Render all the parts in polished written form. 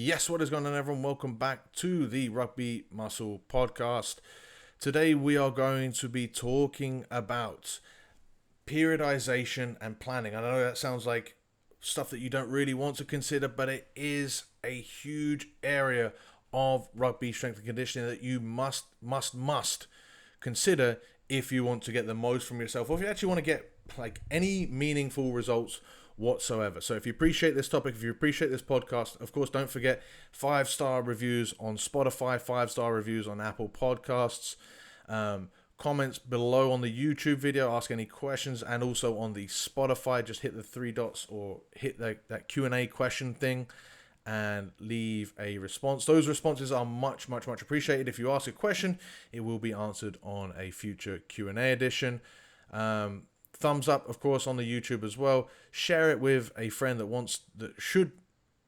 Yes, what is going on, everyone? Welcome back to the Rugby Muscle Podcast. Today we are going to be talking about periodization and planning. I know that sounds like stuff that you don't really want to consider, but it is a huge area of rugby strength and conditioning that you must consider if you want to get the most from yourself, or if you actually want to get like any meaningful results whatsoever. So if you appreciate this topic, if you appreciate this podcast, of course, don't forget 5-star reviews on Spotify, 5-star reviews on Apple Podcasts, comments below on the YouTube video, ask any questions, and also on the Spotify, just hit the 3 dots or hit that Q&A question thing and leave a response. Those responses are much appreciated. If you ask a question, it will be answered on a future Q&A edition. Thumbs up, of course, on the YouTube as well. Share it with a friend that should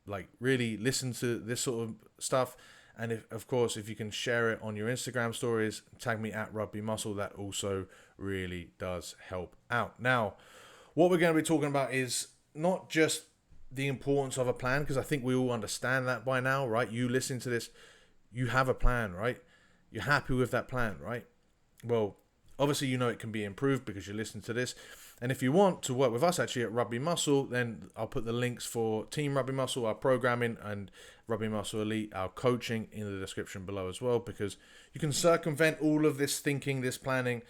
like really listen to this sort of stuff. And if you can share it on your Instagram stories, tag me at Rugby Muscle. That also really does help out. Now, what we're going to be talking about is not just the importance of a plan, because I think we all understand that by now, right? You listen to this, you have a plan, right? You're happy with that plan, right? Well, obviously, you know it can be improved because you listen to this. And if you want to work with us actually at Rugby Muscle, then I'll put the links for Team Rugby Muscle, our programming, and Rugby Muscle Elite, our coaching, in the description below as well, because you can circumvent all of this thinking, this planning,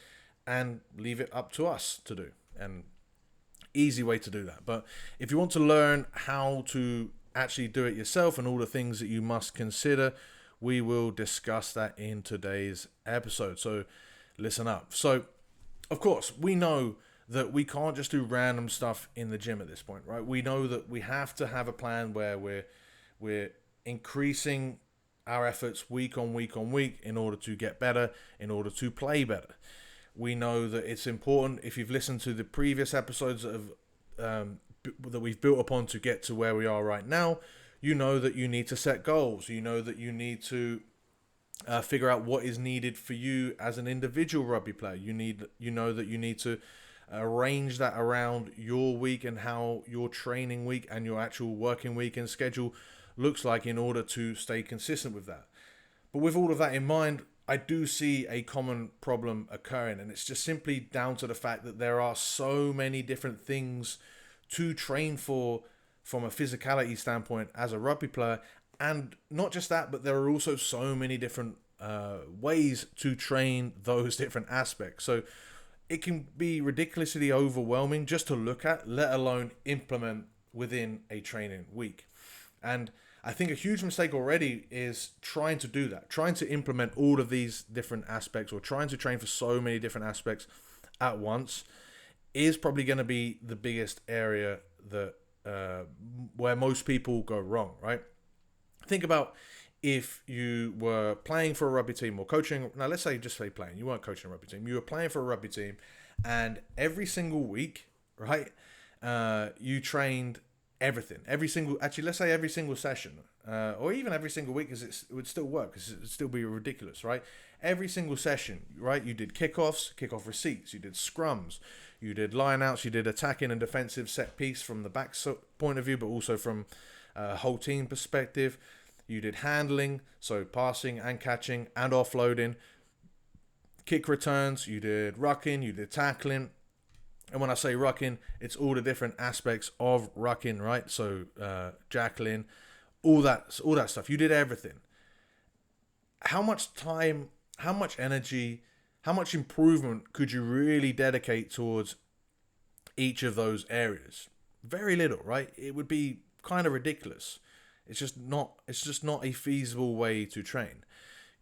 and leave it up to us to do. And easy way to do that. But if you want to learn how to actually do it yourself and all the things that you must consider, we will discuss that in today's episode. So listen up. So, of course, we know that we can't just do random stuff in the gym at this point, right? We know that we have to have a plan where we're increasing our efforts week on week in order to get better, in order to play better. We know that it's important. If you've listened to the previous episodes that we've built upon to get to where we are right now, you know that you need to set goals. You know that you need to figure out what is needed for you as an individual rugby player. You know that you need to arrange that around your week and how your training week and your actual working week and schedule looks like in order to stay consistent with that. But with all of that in mind, I do see a common problem occurring, and it's just simply down to the fact that there are so many different things to train for from a physicality standpoint as a rugby player. And not just that, but there are also so many different ways to train those different aspects. So it can be ridiculously overwhelming just to look at, let alone implement within a training week. And I think a huge mistake already is trying to do that, trying to implement all of these different aspects or trying to train for so many different aspects at once is probably going to be the biggest area that where most people go wrong, right? Think about if you were playing for a rugby team or coaching. Now, let's say just say playing. You weren't coaching a rugby team. You were playing for a rugby team, and every single week, right, you trained everything. Let's say every single session, or even every single week, because it would still work, because it would still be ridiculous, right? Every single session, right, you did kickoff receipts, you did scrums, you did line-outs, you did attacking and defensive set piece from the back point of view, but also from a whole team perspective. You did handling, so passing and catching and offloading, kick returns, you did rucking, you did tackling. And when I say rucking, it's all the different aspects of rucking, right? So jackling, all that stuff. You did everything. How much time, how much energy, how much improvement could you really dedicate towards each of those areas? Very little, right? It would be kind of ridiculous. It's just not a feasible way to train.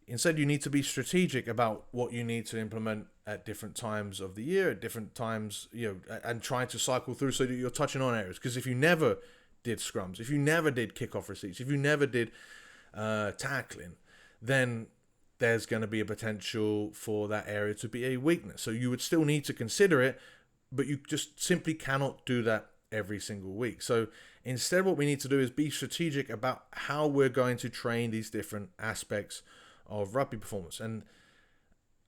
Instead, you need to be strategic about what you need to implement at different times of the year, at different times, and trying to cycle through so that you're touching on areas. Because if you never did scrums, if you never did kickoff receipts, if you never did tackling, then there's going to be a potential for that area to be a weakness. So you would still need to consider it, but you just simply cannot do that every single week. So instead, what we need to do is be strategic about how we're going to train these different aspects of rugby performance. And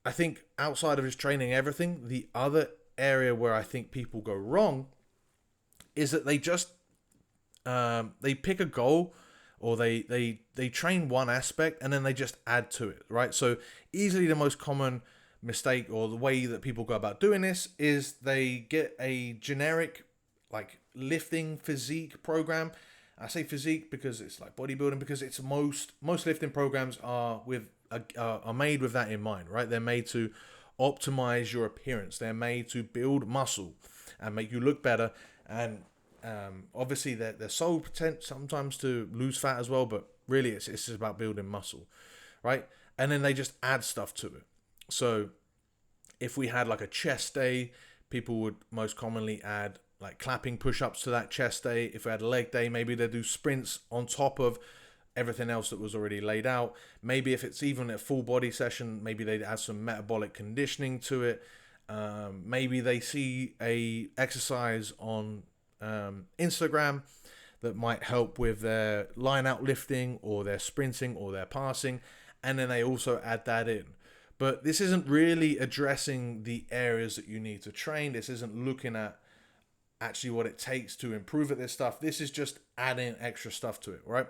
I think outside of just training everything, the other area where I think people go wrong is that they just they pick a goal or they train one aspect and then they just add to it, right? So easily the most common mistake, or the way that people go about doing this, is they get a generic like lifting physique program. I say physique because it's like bodybuilding, because it's most lifting programs are made with that in mind, right? They're made to optimize your appearance. They're made to build muscle and make you look better. And obviously they're so potent sometimes to lose fat as well, but really it's just about building muscle, right? And then they just add stuff to it. So if we had like a chest day, people would most commonly add like clapping push-ups to that chest day. If we had a leg day, maybe they do sprints on top of everything else that was already laid out. Maybe if it's even a full body session, maybe they'd add some metabolic conditioning to it. Maybe they see a exercise on Instagram that might help with their line out lifting or their sprinting or their passing, and then they also add that in. But this isn't really addressing the areas that you need to train. This isn't looking at actually what it takes to improve at this stuff. This is just adding extra stuff to it, right?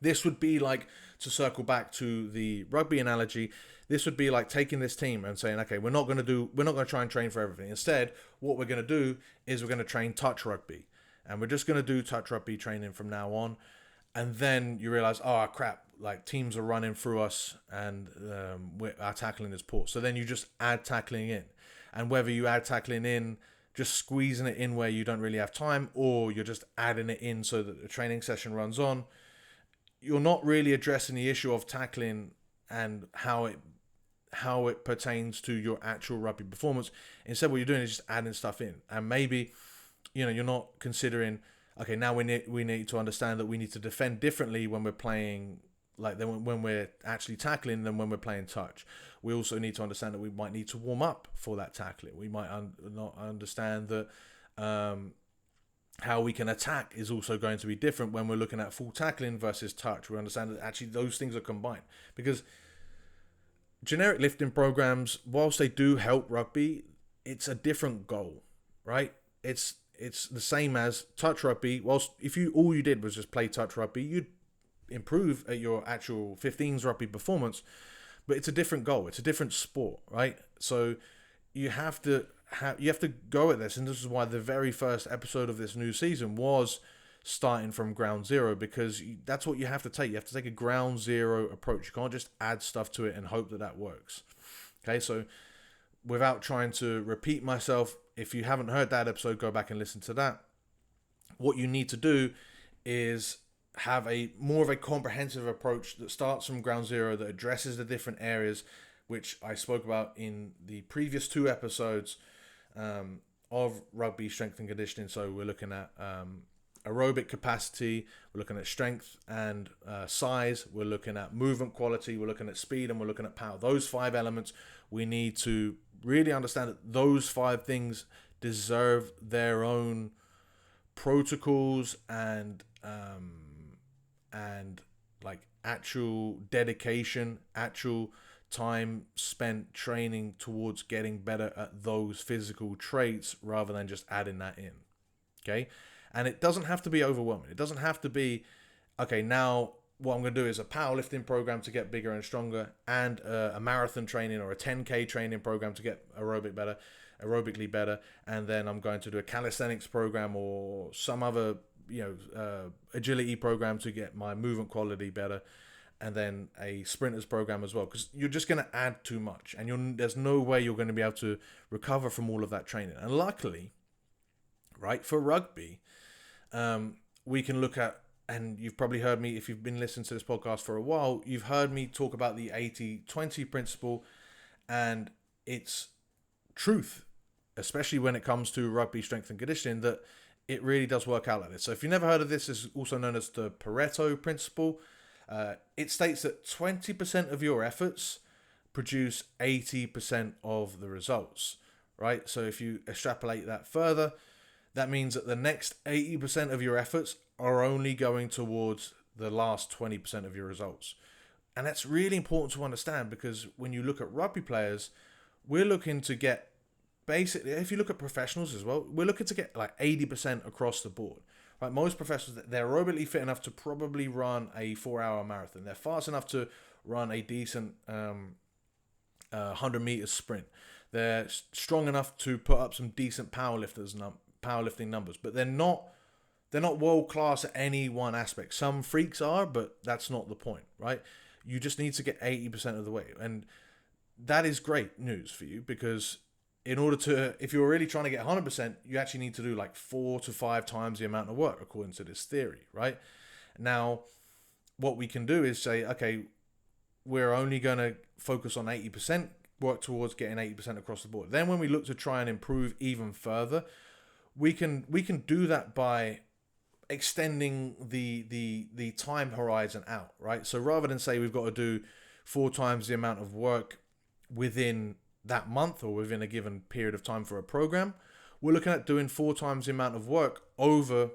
This would be like, to circle back to the rugby analogy, this would be like taking this team and saying, okay, we're not going to try and train for everything. Instead, what we're going to do is we're going to train touch rugby, and we're just going to do touch rugby training from now on. And then you realize, oh crap, like teams are running through us, and our tackling is poor. So then you just add tackling in, and whether you add tackling in, just squeezing it in where you don't really have time, or you're just adding it in so that the training session runs on, you're not really addressing the issue of tackling and how it pertains to your actual rugby performance. Instead, what you're doing is just adding stuff in, and maybe you're not considering, okay, now we need to understand that we need to defend differently when we're playing, like when we're actually tackling, than when we're playing touch. We also need to understand that we might need to warm up for that tackling. We might not understand that how we can attack is also going to be different when we're looking at full tackling versus touch. We understand that actually those things are combined, because generic lifting programs, whilst they do help rugby, it's a different goal, right? It's the same as touch rugby. Whilst if all you did was just play touch rugby, you'd improve at your actual 15s rugby performance, but it's a different goal. It's a different sport, right? So you have to go at this, and this is why the very first episode of this new season was starting from ground zero, because that's what you have to take. You have to take a ground zero approach. You can't just add stuff to it and hope that works. Okay, so without trying to repeat myself, if you haven't heard that episode, go back and listen to that. What you need to do is have more of a comprehensive approach that starts from ground zero, that addresses the different areas which I spoke about in the previous 2 episodes of rugby strength and conditioning. So we're looking at aerobic capacity, we're looking at strength and size, we're looking at movement quality, we're looking at speed, and we're looking at power. Those 5 elements, we need to really understand that those 5 things deserve their own protocols and like actual dedication, actual time spent training towards getting better at those physical traits, rather than just adding that in. Okay, and it doesn't have to be overwhelming. It doesn't have to be, okay, now what I'm going to do is a powerlifting program to get bigger and stronger, and a marathon training or a 10K training program to get aerobically better, and then I'm going to do a calisthenics program or some other agility program to get my movement quality better, and then a sprinters program as well, because you're just going to add too much, and there's no way you're going to be able to recover from all of that training. And luckily, right, for rugby, we can look at, and you've probably heard me, if you've been listening to this podcast for a while, you've heard me talk about the 80-20 principle and its truth, especially when it comes to rugby strength and conditioning, that it really does work out like this. So if you've never heard of this, it's also known as the Pareto principle. It states that 20% of your efforts produce 80% of the results, right? So if you extrapolate that further, that means that the next 80% of your efforts are only going towards the last 20% of your results. And that's really important to understand, because when you look at rugby players, we're looking to get, basically, if you look at professionals as well, we're looking to get like 80% across the board, right? Most professionals, they're aerobically fit enough to probably run a 4-hour marathon. They're fast enough to run a decent 100 meters sprint. They're strong enough to put up some decent powerlifting numbers, but they're not world class at any one aspect. Some freaks are, but that's not the point, right? You just need to get 80% of the way, and that is great news for you, because in order to, if you're really trying to get 100%, you actually need to do like 4 to 5 times the amount of work, according to this theory, right? Now, what we can do is say, okay, we're only going to focus on 80%, work towards getting 80% across the board. Then when we look to try and improve even further, we can do that by extending the time horizon out, right? So rather than say we've got to do 4 times the amount of work within that month or within a given period of time for a program, we're looking at doing 4 times the amount of work over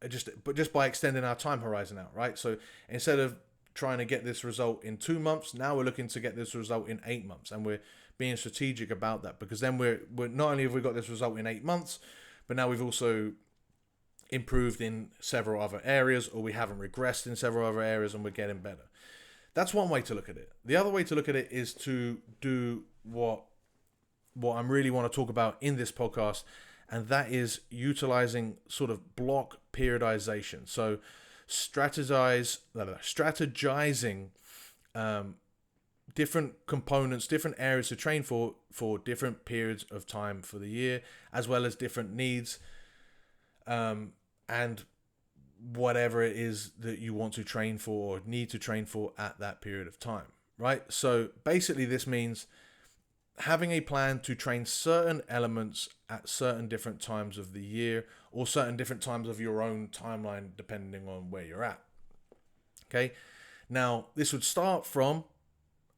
just by extending our time horizon out, right? So instead of trying to get this result in 2 months, now we're looking to get this result in 8 months, and we're being strategic about that, because then we're not only have we got this result in 8 months, but now we've also improved in several other areas, or we haven't regressed in several other areas, and we're getting better. That's one way to look at it. The other way to look at it is to do what I really want to talk about in this podcast, and that is utilizing sort of block periodization. So strategizing different components, different areas to train for different periods of time for the year, as well as different needs, and whatever it is that you want to train for or need to train for at that period of time, right? So basically this means having a plan to train certain elements at certain different times of the year, or certain different times of your own timeline, depending on where you're at. Okay. Now, this would start from,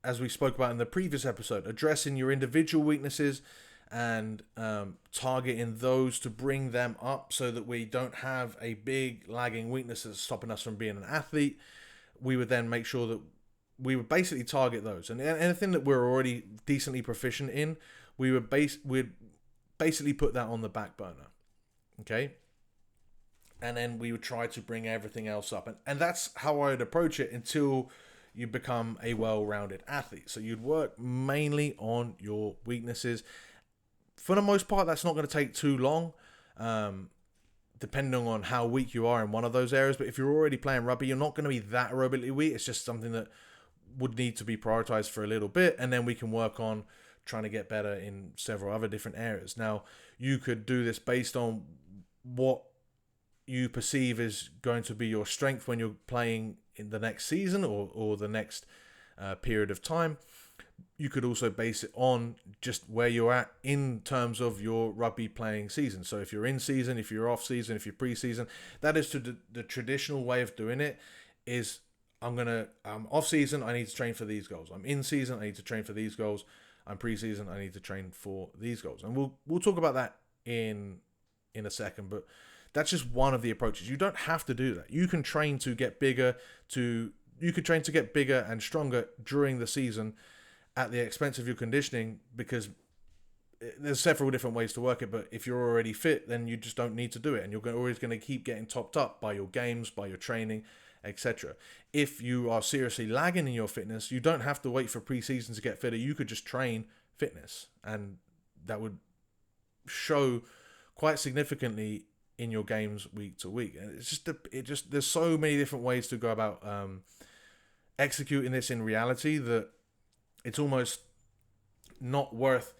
as we spoke about in the previous episode, addressing your individual weaknesses and targeting those to bring them up so that we don't have a big lagging weakness that's stopping us from being an athlete. We would then make sure that we would basically target those, and anything that we're already decently proficient in, we'd basically put that on the back burner. Okay. And then we would try to bring everything else up. And that's how I would approach it until you become a well-rounded athlete. So you'd work mainly on your weaknesses. For the most part, that's not going to take too long, depending on how weak you are in one of those areas. But if you're already playing rugby, you're not going to be that aerobically weak. It's just something that would need to be prioritized for a little bit. And then we can work on trying to get better in several other different areas. Now, you could do this based on what you perceive is going to be your strength when you're playing in the next season or the next period of time. You could also base it on just where you're at in terms of your rugby playing season. So if you're in season, if you're off season, if you're pre-season, that is to the traditional way of doing it is I'm off season, I need to train for these goals. I'm in season, I need to train for these goals. I'm pre-season, I need to train for these goals. And we'll talk about that in a second, but that's just one of the approaches. You don't have to do that. You can train to get bigger, and stronger during the season at the expense of your conditioning, because there's several different ways to work it. But if you're already fit, then you just don't need to do it, and you're always going to keep getting topped up by your games, by your training, etc. If you are seriously lagging in your fitness, you don't have to wait for pre-season to get fitter. You could just train fitness, and that would show quite significantly in your games week to week. And there's so many different ways to go about executing this in reality that it's almost not worth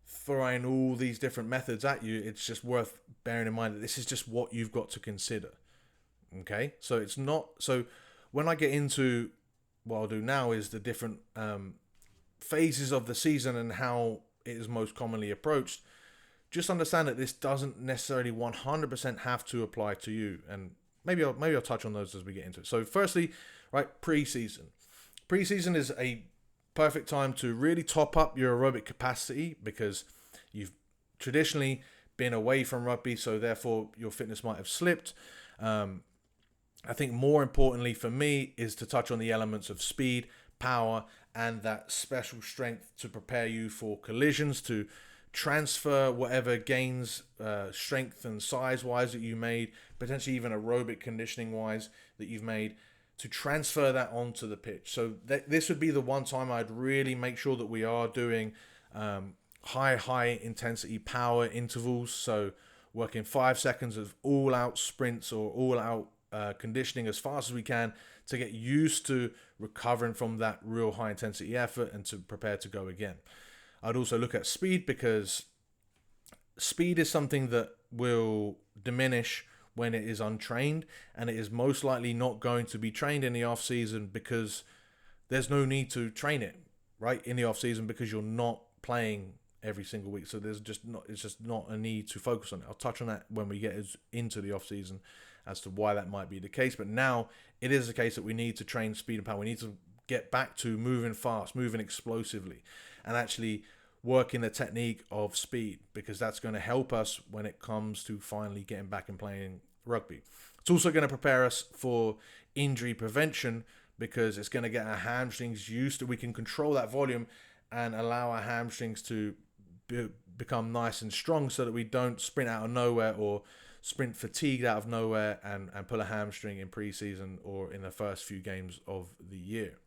throwing all these different methods at you. It's just worth bearing in mind that this is just what you've got to consider. Okay, so it's not. So when I get into what I'll do now is the different phases of the season and how it is most commonly approached. Just understand that this doesn't necessarily 100% have to apply to you, and maybe I'll touch on those as we get into it. So firstly, right, pre-season. Pre-season is a perfect time to really top up your aerobic capacity, because you've traditionally been away from rugby, so therefore your fitness might have slipped. I think more importantly for me is to touch on the elements of speed, power, and that special strength to prepare you for collisions, to transfer whatever gains, strength and size wise that you made, potentially even aerobic conditioning wise that you've made, to transfer that onto the pitch. So this would be the one time I'd really make sure that we are doing high intensity power intervals. So working 5 seconds of all out sprints or all out conditioning as fast as we can to get used to recovering from that real high intensity effort and to prepare to go again. I'd also look at speed, because speed is something that will diminish when it is untrained, and it is most likely not going to be trained in the off season because there's no need to train it right in the off season because you're not playing every single week. So it's just not a need to focus on it. I'll touch on that when we get into the off season as to why that might be the case. But now it is the case that we need to train speed and power. We need to get back to moving fast, moving explosively, and actually working the technique of speed, because that's going to help us when it comes to finally getting back and playing rugby. It's also going to prepare us for injury prevention, because it's going to get our hamstrings used to, we can control that volume and allow our hamstrings to become nice and strong so that we don't sprint out of nowhere or sprint fatigued out of nowhere and pull a hamstring in pre-season or in the first few games of the year.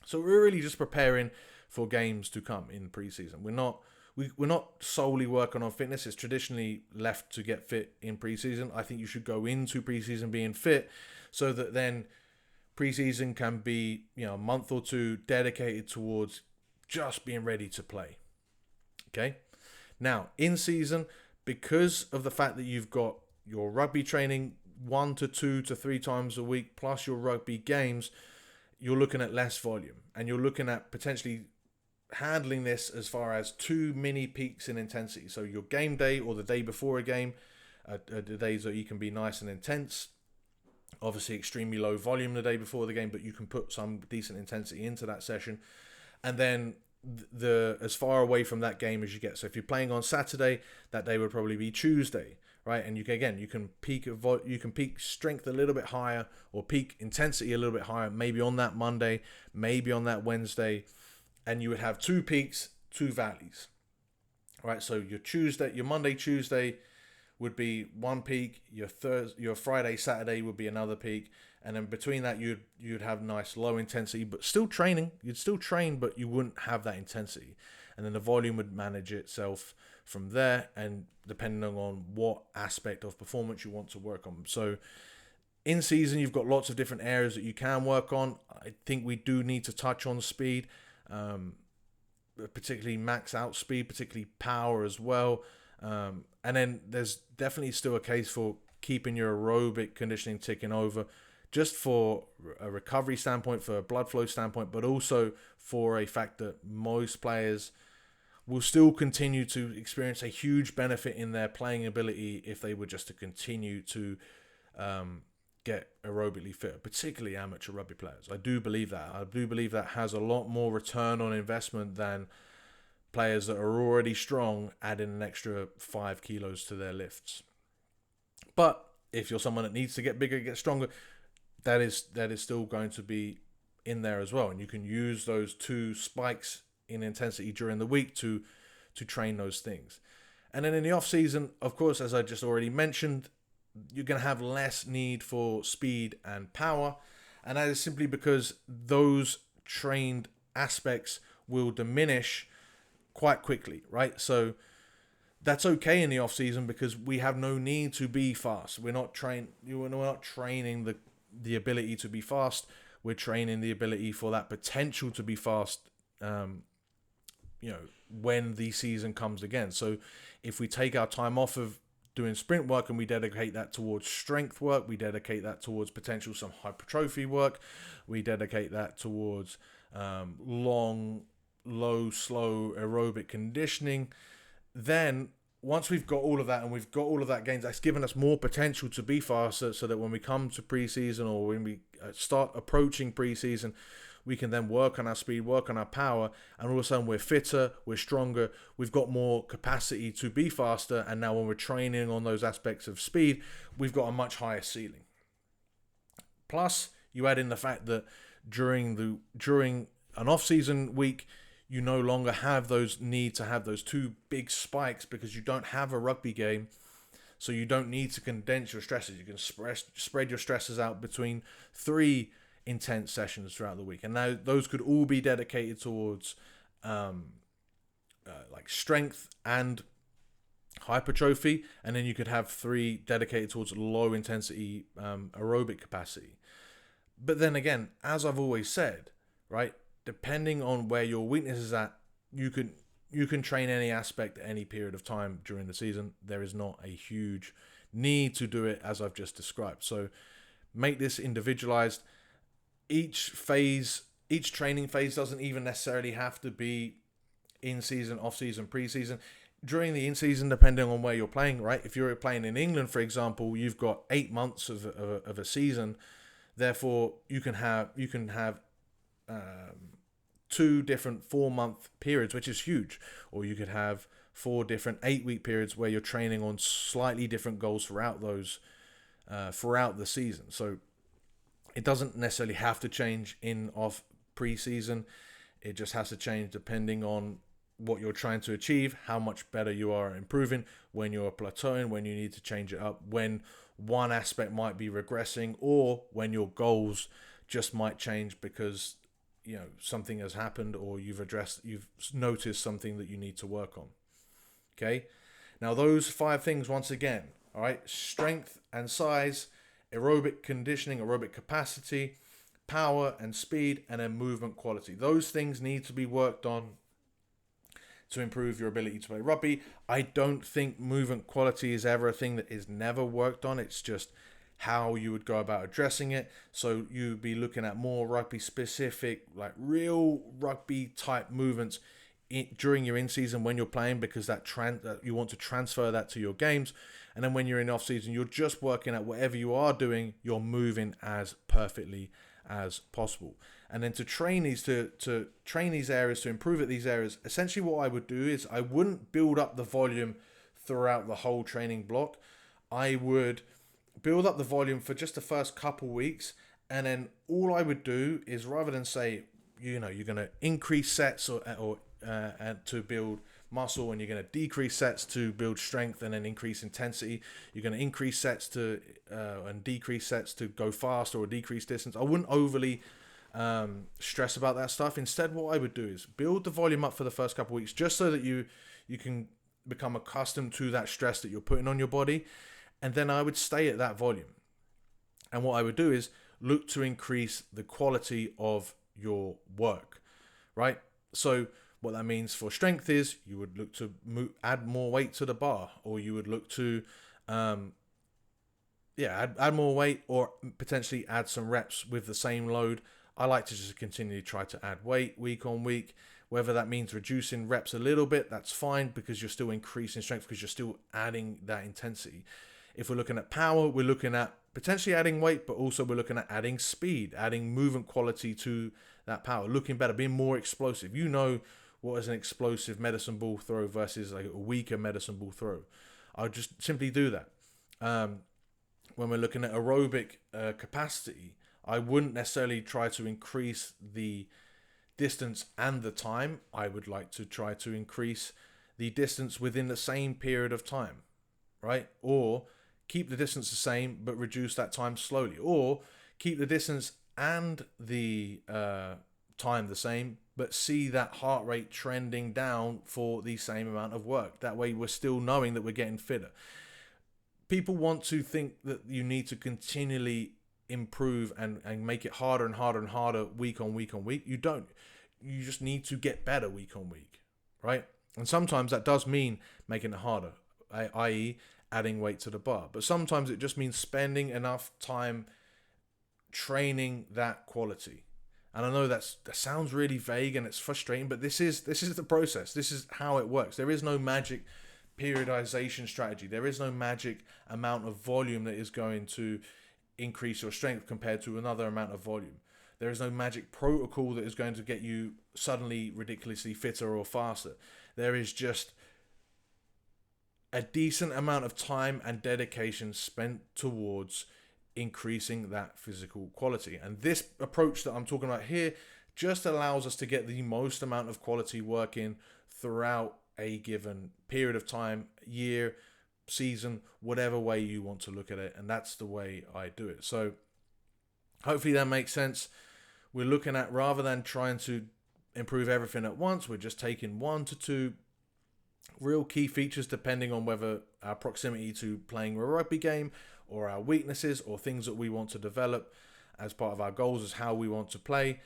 So we're really just preparing for games to come in pre-season. We're not solely working on fitness. It's traditionally left to get fit in pre-season. I think you should go into pre-season being fit so that then pre-season can be, a month or two dedicated towards just being ready to play. Okay? Now, in season, because of the fact that you've got your rugby training 1 to 2 to 3 times a week plus your rugby games, you're looking at less volume, and you're looking at potentially handling this as far as 2 mini peaks in intensity. So your game day or the day before a game, the days that you can be nice and intense, obviously extremely low volume the day before the game, but you can put some decent intensity into that session. And then as far away from that game as you get. So if you're playing on Saturday, that day would probably be Tuesday, right? And you can peak strength a little bit higher or peak intensity a little bit higher, maybe on that Monday, maybe on that Wednesday, and you would have 2 peaks, 2 valleys, right? So your Monday, Tuesday would be 1 peak, your Friday, Saturday would be another peak, and then between that you'd have nice low intensity, but still training. You'd still train, but you wouldn't have that intensity, and then the volume would manage itself from there, and depending on what aspect of performance you want to work on. So in season, you've got lots of different areas that you can work on. I think we do need to touch on speed, particularly max out speed, particularly power as well. And then there's definitely still a case for keeping your aerobic conditioning ticking over, just for a recovery standpoint, for a blood flow standpoint, but also for a fact that most players will still continue to experience a huge benefit in their playing ability if they were just to continue to get aerobically fit, particularly amateur rugby players. I do believe that. I do believe that has a lot more return on investment than players that are already strong adding an extra 5 kilos to their lifts. But if you're someone that needs to get bigger, get stronger, that is still going to be in there as well. And you can use those 2 spikes in intensity during the week to train those things. And then in the off season, of course, as I just already mentioned, you're going to have less need for speed and power. And that is simply because those trained aspects will diminish quite quickly, right? So that's okay in the off season because we have no need to be fast. We're not training the ability to be fast. We're training the ability for that potential to be fast, when the season comes again. So if we take our time off of doing sprint work and we dedicate that towards strength work, we dedicate that towards potential some hypertrophy work, we dedicate that towards long, low, slow aerobic conditioning, then once we've got all of that and we've got all of that gains, that's given us more potential to be faster, so that when we come to pre-season or when we start approaching pre-season, we can then work on our speed, work on our power, and all of a sudden we're fitter, we're stronger, we've got more capacity to be faster, and now when we're training on those aspects of speed, we've got a much higher ceiling. Plus, you add in the fact that during an off-season week, you no longer have those need to have those two big spikes because you don't have a rugby game. So you don't need to condense your stresses. You can spread your stresses out between 3 intense sessions throughout the week. And now those could all be dedicated towards like strength and hypertrophy. And then you could have 3 dedicated towards low intensity aerobic capacity. But then again, as I've always said, right, depending on where your weakness is at, you can train any aspect at any period of time during the season. There is not a huge need to do it as I've just described. So make this individualized. Each training phase doesn't even necessarily have to be in season, off season, pre-season. During the in season, depending on where you're playing, right? If you're playing in England, for example, you've got 8 months of a season. Therefore, you can have 2 different 4-month periods, which is huge. Or you could have 4 different 8-week periods where you're training on slightly different goals throughout the season. So it doesn't necessarily have to change in off pre-season. It just has to change depending on what you're trying to achieve, how much better you are improving, when you're plateauing, when you need to change it up, when one aspect might be regressing, or when your goals just might change because something has happened, or you've noticed something that you need to work on. Okay, now those 5 things, once again, all right: strength and size, aerobic conditioning, aerobic capacity, power and speed, and then movement quality. Those things need to be worked on to improve your ability to play rugby. I don't think movement quality is ever a thing that is never worked on. It's just how you would go about addressing it. So you'd be looking at more rugby specific, like real rugby type movements during your in-season when you're playing, because that you want to transfer that to your games. And then when you're in off-season, you're just working at whatever you are doing, you're moving as perfectly as possible. And then to train these areas, to improve at these areas, essentially what I would do is I wouldn't build up the volume throughout the whole training block. I would build up the volume for just the first couple weeks, and then all I would do is, rather than say, you're going to increase sets or to build muscle, and you're going to decrease sets to build strength and then increase intensity, you're going to increase sets to and decrease sets to go fast or decrease distance. I wouldn't overly stress about that stuff. Instead, what I would do is build the volume up for the first couple of weeks, just so that you can become accustomed to that stress that you're putting on your body. And then I would stay at that volume. And what I would do is look to increase the quality of your work, right? So what that means for strength is you would look to add more weight to the bar, or you would look to add more weight, or potentially add some reps with the same load. I like to just continually try to add weight week on week. Whether that means reducing reps a little bit, that's fine, because you're still increasing strength, because you're still adding that intensity. If we're looking at power, we're looking at potentially adding weight, but also we're looking at adding speed, adding movement quality to that power, looking better, being more explosive. You know what is an explosive medicine ball throw versus like a weaker medicine ball throw. I'll just simply do that. When we're looking at aerobic capacity, I wouldn't necessarily try to increase the distance and the time. I would like to try to increase the distance within the same period of time, right? Or keep the distance the same, but reduce that time slowly. Or keep the distance and the time the same, but see that heart rate trending down for the same amount of work. That way we're still knowing that we're getting fitter. People want to think that you need to continually improve and make it harder and harder and harder week on week on week. You don't. You just need to get better week on week, right? And sometimes that does mean making it harder, i.e. adding weight to the bar. But sometimes it just means spending enough time training that quality. And I know that sounds really vague and it's frustrating, but this is the process. This is how it works. There is no magic periodization strategy. There is no magic amount of volume that is going to increase your strength compared to another amount of volume. There is no magic protocol that is going to get you suddenly ridiculously fitter or faster. There is just a decent amount of time and dedication spent towards increasing that physical quality. And this approach that I'm talking about here just allows us to get the most amount of quality work in throughout a given period of time, year, season, whatever way you want to look at it. And that's the way I do it. So hopefully that makes sense. We're looking at, rather than trying to improve everything at once, we're just taking 1 to 2 real key features depending on whether our proximity to playing a rugby game or our weaknesses or things that we want to develop as part of our goals is how we want to play.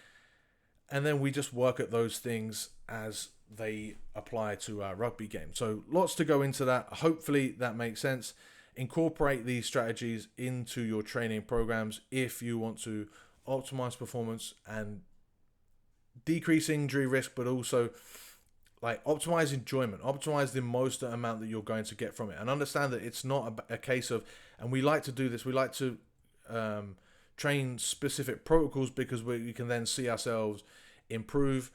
And then we just work at those things as they apply to our rugby game. So lots to go into that. Hopefully that makes sense. Incorporate these strategies into your training programs if you want to optimize performance and decrease injury risk, but also like optimize enjoyment, optimize the most amount that you're going to get from it. And understand that it's not a case of, and we like to do this, we like to train specific protocols because we can then see ourselves improve.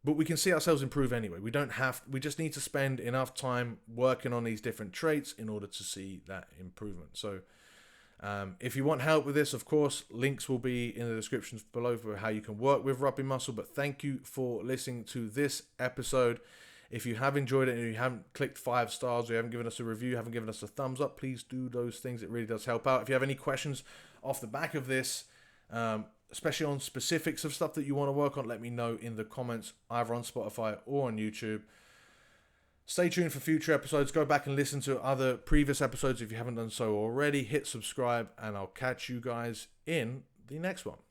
But we can see ourselves improve anyway. We just need to spend enough time working on these different traits in order to see that improvement. So if you want help with this, of course, links will be in the descriptions below for how you can work with Rugby Muscle. But thank you for listening to this episode. If you have enjoyed it and you haven't clicked 5 stars, or you haven't given us a review, haven't given us a thumbs up, please do those things. It really does help out. If you have any questions off the back of this, especially on specifics of stuff that you want to work on, let me know in the comments, either on Spotify or on YouTube. Stay tuned for future episodes. Go back and listen to other previous episodes if you haven't done so already. Hit subscribe, and I'll catch you guys in the next one.